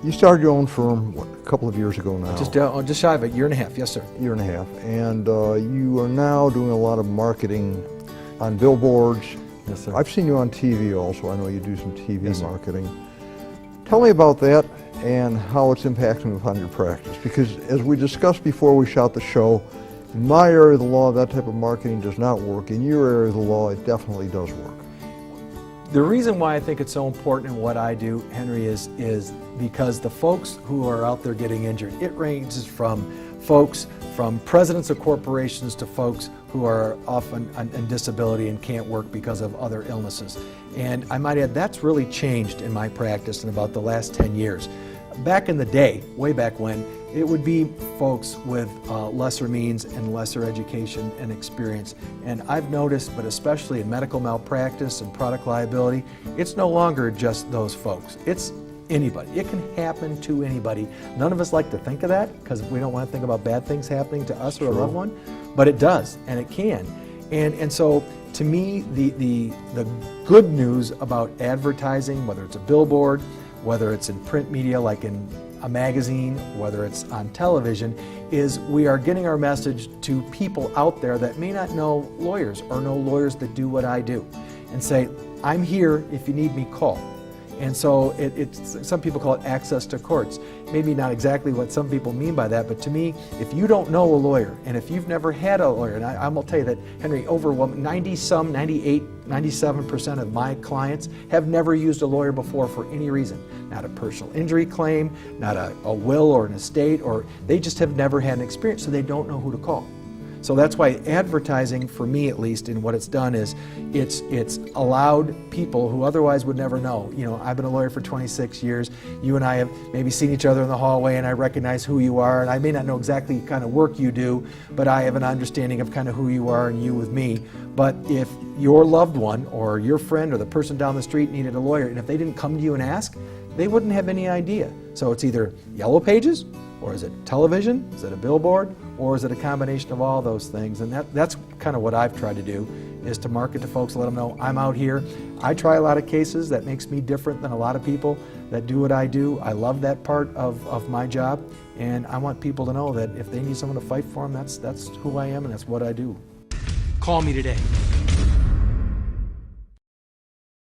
You started your own firm, what, a couple of years ago now? Just shy of a year and a half, yes sir. Year and a half. And you are now doing a lot of marketing on billboards. Yes sir. I've seen you on TV also. I know you do some TV Yes, sir. marketing. Tell me about that and how it's impacting upon your practice. Because as we discussed before we shot the show, in my area of the law, that type of marketing does not work. In your area of the law, it definitely does work. The reason why I think it's so important in what I do, Henry, is because the folks who are out there getting injured, it ranges from folks from presidents of corporations to folks who are often on disability and can't work because of other illnesses. And I might add, that's really changed in my practice in about the last 10 years. Back in the day, way back when, it would be folks with lesser means and lesser education and experience. And I've noticed, but especially in medical malpractice and product liability, it's no longer just those folks. It's anybody. It can happen to anybody. None of us like to think of that because we don't want to think about bad things happening to us or a loved one, but it does, and it can. And so to me, the good news about advertising, whether it's a billboard, whether it's in print media like in a magazine, whether it's on television, is we are getting our message to people out there that may not know lawyers or know lawyers that do what I do, and say, I'm here, if you need me, call. And so it's some people call it access to courts. Maybe not exactly what some people mean by that, but to me, if you don't know a lawyer, and if you've never had a lawyer, and I'm going to tell you that, Henry, overwhelming 98, 97% of my clients have never used a lawyer before for any reason. Not a personal injury claim, not a will or an estate, or they just have never had an experience, so they don't know who to call. So that's why advertising, for me at least, and what it's done is it's allowed people who otherwise would never know. You know, I've been a lawyer for 26 years. You and I have maybe seen each other in the hallway and I recognize who you are, and I may not know exactly the kind of work you do, but I have an understanding of kind of who you are and you with me. But if your loved one or your friend or the person down the street needed a lawyer, and if they didn't come to you and ask, they wouldn't have any idea. So it's either Yellow Pages, or is it television, is it a billboard, or is it a combination of all those things? And that's kind of what I've tried to do, is to market to folks, let them know I'm out here. I try a lot of cases. That makes me different than a lot of people that do what I do. I love that part of my job, and I want people to know that if they need someone to fight for them, that's who I am and that's what I do. Call me today.